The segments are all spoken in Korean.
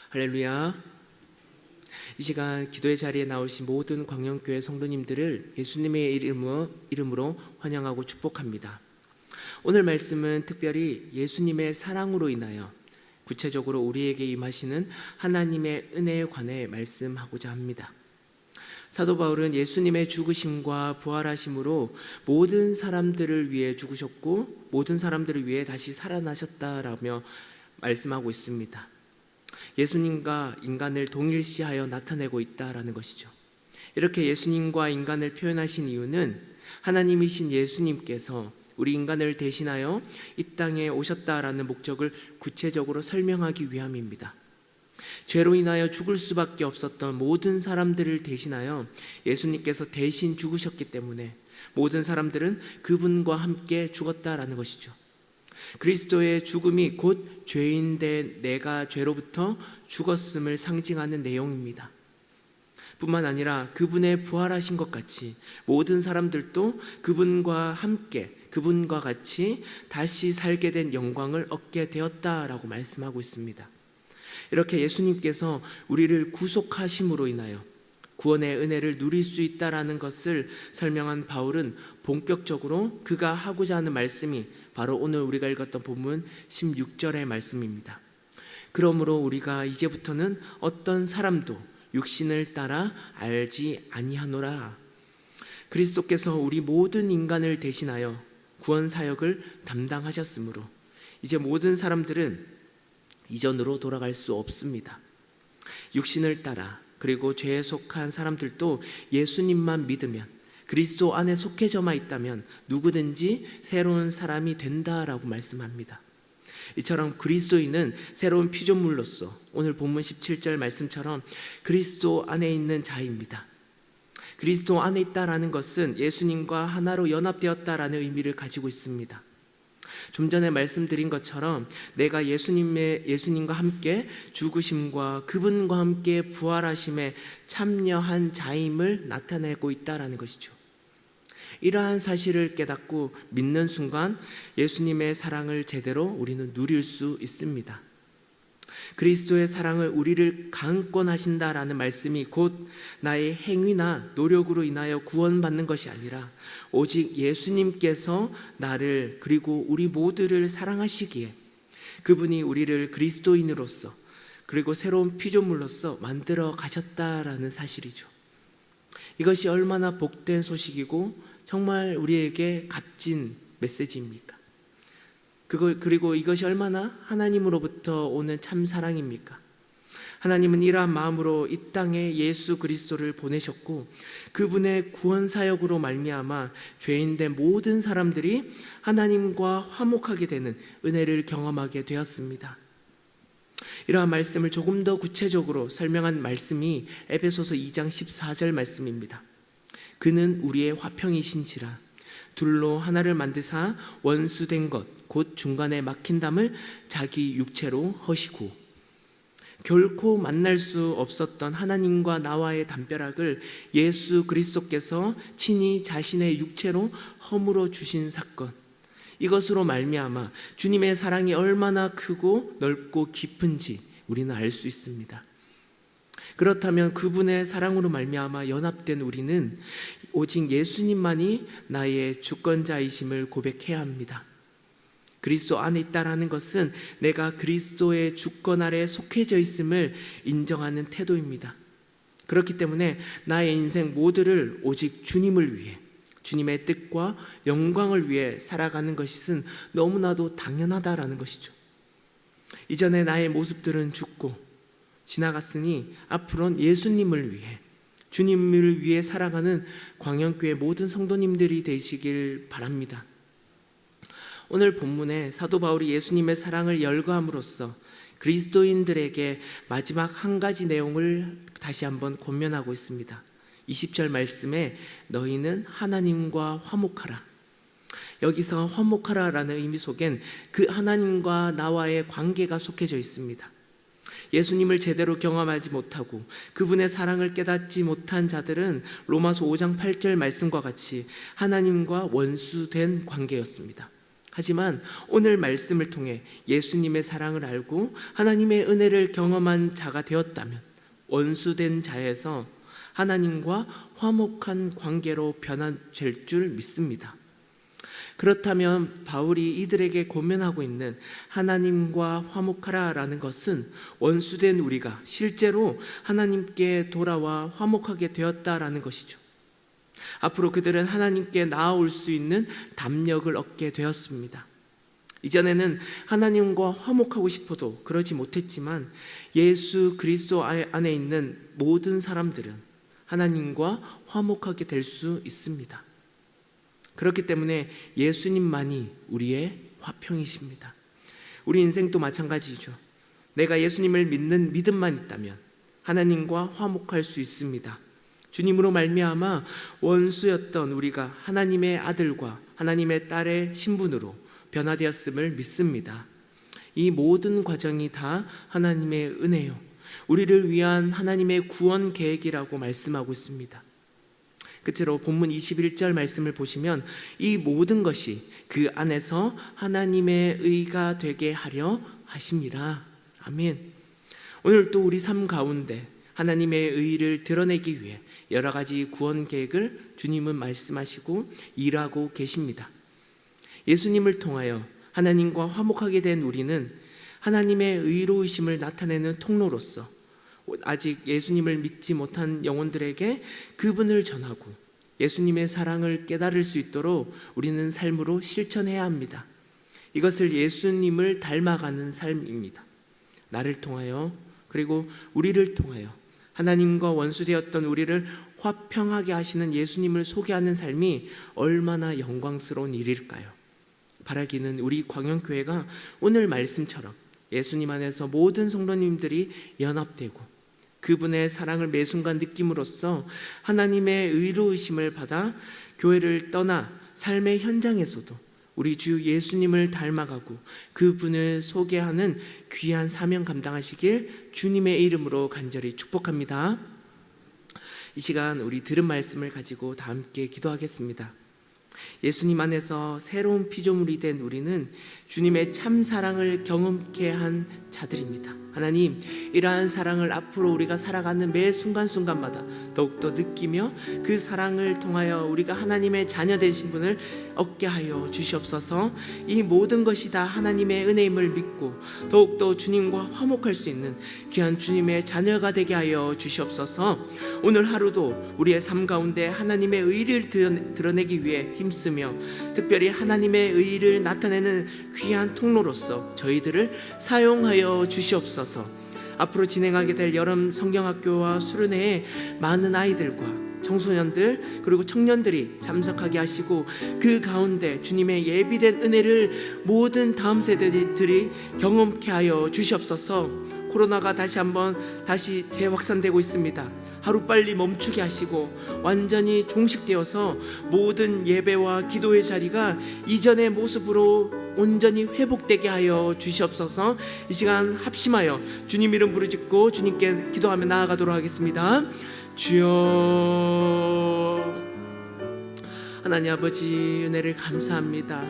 할렐루야. 이 시간 기도의 자리에 나오신 모든 광영교회 성도님들을 예수님의 이름으로 환영하고 축복합니다. 오늘 말씀은 특별히 예수님의 사랑으로 인하여 구체적으로 우리에게 임하시는 하나님의 은혜에 관해 말씀하고자 합니다. 사도 바울은 예수님의 죽으심과 부활하심으로 모든 사람들을 위해 죽으셨고 모든 사람들을 위해 다시 살아나셨다라며 말씀하고 있습니다. 예수님과 인간을 동일시하여 나타내고 있다라는 것이죠. 이렇게 예수님과 인간을 표현하신 이유는 하나님이신 예수님께서 우리 인간을 대신하여 이 땅에 오셨다라는 목적을 구체적으로 설명하기 위함입니다. 죄로 인하여 죽을 수밖에 없었던 모든 사람들을 대신하여 예수님께서 대신 죽으셨기 때문에 모든 사람들은 그분과 함께 죽었다라는 것이죠. 그리스도의 죽음이 곧 죄인된 내가 죄로부터 죽었음을 상징하는 내용입니다. 뿐만 아니라 그분의 부활하신 것 같이 모든 사람들도 그분과 함께 그분과 같이 다시 살게 된 영광을 얻게 되었다라고 말씀하고 있습니다. 이렇게 예수님께서 우리를 구속하심으로 인하여 구원의 은혜를 누릴 수 있다라는 것을 설명한 바울은 본격적으로 그가 하고자 하는 말씀이 바로 오늘 우리가 읽었던 본문 16절의 말씀입니다. 그러므로 우리가 이제부터는 어떤 사람도 육신을 따라 알지 아니하노라. 그리스도께서 우리 모든 인간을 대신하여 구원 사역을 담당하셨으므로 이제 모든 사람들은 이전으로 돌아갈 수 없습니다. 육신을 따라 그리고 죄에 속한 사람들도 예수님만 믿으면 그리스도 안에 속해져만 있다면 누구든지 새로운 사람이 된다라고 말씀합니다. 이처럼 그리스도인은 새로운 피조물로서 오늘 본문 17절 말씀처럼 그리스도 안에 있는 자입니다. 그리스도 안에 있다라는 것은 예수님과 하나로 연합되었다라는 의미를 가지고 있습니다. 좀 전에 말씀드린 것처럼 내가 예수님과 함께 죽으심과 그분과 함께 부활하심에 참여한 자임을 나타내고 있다라는 것이죠. 이러한 사실을 깨닫고 믿는 순간 예수님의 사랑을 제대로 우리는 누릴 수 있습니다. 그리스도의 사랑을 우리를 강권하신다라는 말씀이 곧 나의 행위나 노력으로 인하여 구원받는 것이 아니라 오직 예수님께서 나를 그리고 우리 모두를 사랑하시기에 그분이 우리를 그리스도인으로서 그리고 새로운 피조물로서 만들어 가셨다라는 사실이죠. 이것이 얼마나 복된 소식이고 정말 우리에게 값진 메시지입니까? 그리고 이것이 얼마나 하나님으로부터 오는 참 사랑입니까? 하나님은 이러한 마음으로 이 땅에 예수 그리스도를 보내셨고 그분의 구원 사역으로 말미암아 죄인된 모든 사람들이 하나님과 화목하게 되는 은혜를 경험하게 되었습니다. 이러한 말씀을 조금 더 구체적으로 설명한 말씀이 에베소서 2장 14절 말씀입니다. 그는 우리의 화평이신지라 둘로 하나를 만드사 원수된 것 곧 중간에 막힌 담을 자기 육체로 허시고 결코 만날 수 없었던 하나님과 나와의 담벼락을 예수 그리스도께서 친히 자신의 육체로 허물어 주신 사건, 이것으로 말미암아 주님의 사랑이 얼마나 크고 넓고 깊은지 우리는 알 수 있습니다. 그렇다면 그분의 사랑으로 말미암아 연합된 우리는 오직 예수님만이 나의 주권자이심을 고백해야 합니다. 그리스도 안에 있다라는 것은 내가 그리스도의 주권 아래 속해져 있음을 인정하는 태도입니다. 그렇기 때문에 나의 인생 모두를 오직 주님을 위해 주님의 뜻과 영광을 위해 살아가는 것은 너무나도 당연하다라는 것이죠. 이전에 나의 모습들은 죽고 지나갔으니 앞으로는 예수님을 위해 주님을 위해 살아가는 광영교회 모든 성도님들이 되시길 바랍니다. 오늘 본문에 사도 바울이 예수님의 사랑을 열거함으로써 그리스도인들에게 마지막 한 가지 내용을 다시 한번 권면하고 있습니다. 20절 말씀에 너희는 하나님과 화목하라. 여기서 화목하라라는 의미 속엔 그 하나님과 나와의 관계가 속해져 있습니다. 예수님을 제대로 경험하지 못하고 그분의 사랑을 깨닫지 못한 자들은 로마서 5장 8절 말씀과 같이 하나님과 원수된 관계였습니다. 하지만 오늘 말씀을 통해 예수님의 사랑을 알고 하나님의 은혜를 경험한 자가 되었다면 원수된 자에서 하나님과 화목한 관계로 변화될 줄 믿습니다. 그렇다면 바울이 이들에게 권면하고 있는 하나님과 화목하라라는 것은 원수된 우리가 실제로 하나님께 돌아와 화목하게 되었다라는 것이죠. 앞으로 그들은 하나님께 나아올 수 있는 담력을 얻게 되었습니다. 이전에는 하나님과 화목하고 싶어도 그러지 못했지만 예수 그리스도 안에 있는 모든 사람들은 하나님과 화목하게 될 수 있습니다. 그렇기 때문에 예수님만이 우리의 화평이십니다. 우리 인생도 마찬가지죠. 내가 예수님을 믿는 믿음만 있다면 하나님과 화목할 수 있습니다. 주님으로 말미암아 원수였던 우리가 하나님의 아들과 하나님의 딸의 신분으로 변화되었음을 믿습니다. 이 모든 과정이 다 하나님의 은혜요, 우리를 위한 하나님의 구원 계획이라고 말씀하고 있습니다. 끝으로 본문 21절 말씀을 보시면 이 모든 것이 그 안에서 하나님의 의가 되게 하려 하심이라. 아멘. 오늘 또 우리 삶 가운데 하나님의 의를 드러내기 위해 여러 가지 구원 계획을 주님은 말씀하시고 일하고 계십니다. 예수님을 통하여 하나님과 화목하게 된 우리는 하나님의 의로우심을 나타내는 통로로서 아직 예수님을 믿지 못한 영혼들에게 그분을 전하고 예수님의 사랑을 깨달을 수 있도록 우리는 삶으로 실천해야 합니다. 이것을 예수님을 닮아가는 삶입니다. 나를 통하여 그리고 우리를 통하여 하나님과 원수되었던 우리를 화평하게 하시는 예수님을 소개하는 삶이 얼마나 영광스러운 일일까요? 바라기는 우리 광영교회가 오늘 말씀처럼 예수님 안에서 모든 성도님들이 연합되고 그분의 사랑을 매 순간 느낌으로써 하나님의 의로우심을 받아 교회를 떠나 삶의 현장에서도 우리 주 예수님을 닮아가고 그분을 소개하는 귀한 사명 감당하시길 주님의 이름으로 간절히 축복합니다. 이 시간 우리 들은 말씀을 가지고 다 함께 기도하겠습니다. 예수님 안에서 새로운 피조물이 된 우리는 주님의 참 사랑을 경험케 한 자들입니다. 하나님, 이러한 사랑을 앞으로 우리가 살아가는 매 순간순간마다 더욱더 느끼며 그 사랑을 통하여 우리가 하나님의 자녀 되신 분을 얻게 하여 주시옵소서. 이 모든 것이 다 하나님의 은혜임을 믿고 더욱더 주님과 화목할 수 있는 귀한 주님의 자녀가 되게 하여 주시옵소서. 오늘 하루도 우리의 삶 가운데 하나님의 의를 드러내기 위해 힘쓰며 특별히 하나님의 의를 나타내는 귀한 통로로서 저희들을 사용하여 주시옵소서. 앞으로 진행하게 될 여름 성경학교와 수련회에 많은 아이들과 청소년들 그리고 청년들이 참석하게 하시고 그 가운데 주님의 예비된 은혜를 모든 다음 세대들이 경험케 하여 주시옵소서. 코로나가 다시 재확산되고 있습니다. 하루빨리 멈추게 하시고 완전히 종식되어서 모든 예배와 기도의 자리가 이전의 모습으로 온전히 회복되게 하여 주시옵소서. 이 시간 합심하여 주님 이름 부르짖고 주님께 기도하며 나아가도록 하겠습니다. 주여, 하나님 아버지, 은혜를 감사합니다.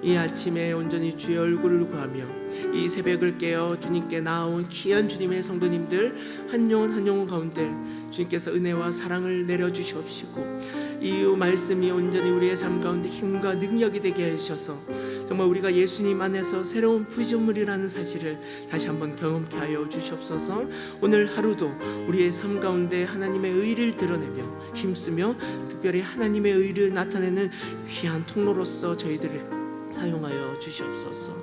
이 아침에 온전히 주의 얼굴을 구하며 이 새벽을 깨어 주님께 나온 귀한 주님의 성도님들 한 영혼 한 영혼 가운데 주님께서 은혜와 사랑을 내려주시옵시고 이 말씀이 온전히 우리의 삶 가운데 힘과 능력이 되게 해주셔서 정말 우리가 예수님 안에서 새로운 피조물이라는 사실을 다시 한번 경험케 하여 주시옵소서. 오늘 하루도 우리의 삶 가운데 하나님의 의를 드러내며 힘쓰며 특별히 하나님의 의를 나타내는 귀한 통로로서 저희들을 사용하여 주시옵소서.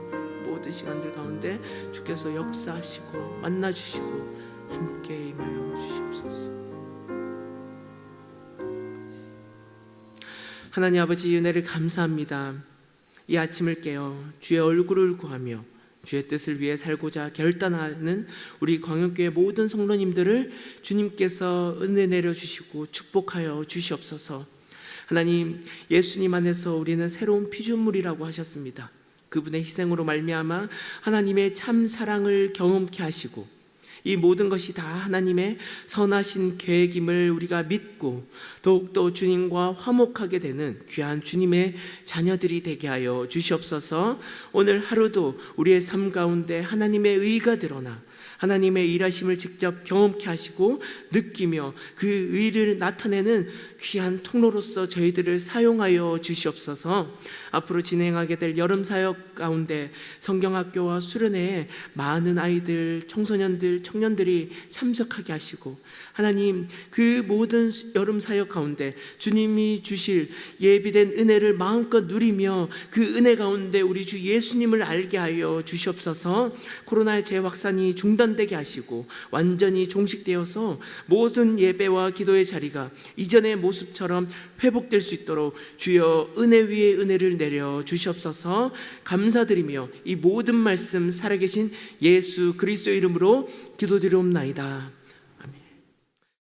모든 시간들 가운데 주께서 역사하시고 만나주시고 함께 임하여 주시옵소서. 하나님 아버지, 은혜를 감사합니다. 이 아침을 깨어 주의 얼굴을 구하며 주의 뜻을 위해 살고자 결단하는 우리 광역교회 모든 성도님들을 주님께서 은혜 내려주시고 축복하여 주시옵소서. 하나님, 예수님 안에서 우리는 새로운 피조물이라고 하셨습니다. 그분의 희생으로 말미암아 하나님의 참 사랑을 경험케 하시고 이 모든 것이 다 하나님의 선하신 계획임을 우리가 믿고 더욱더 주님과 화목하게 되는 귀한 주님의 자녀들이 되게 하여 주시옵소서. 오늘 하루도 우리의 삶 가운데 하나님의 의가 드러나 하나님의 일하심을 직접 경험케 하시고 느끼며 그 의를 나타내는 귀한 통로로서 저희들을 사용하여 주시옵소서. 앞으로 진행하게 될 여름 사역 가운데 성경학교와 수련회에 많은 아이들, 청소년들, 청년들이 참석하게 하시고 하나님 그 모든 여름 사역 가운데 주님이 주실 예비된 은혜를 마음껏 누리며 그 은혜 가운데 우리 주 예수님을 알게 하여 주시옵소서. 코로나의 재확산이 중단되게 하시고 완전히 종식되어서 모든 예배와 기도의 자리가 이전의 모습처럼 회복될 수 있도록 주여 은혜 위에 은혜를 내려 주시옵소서. 감사드리며 이 모든 말씀 살아계신 예수 그리스도의 이름으로 기도드리옵나이다.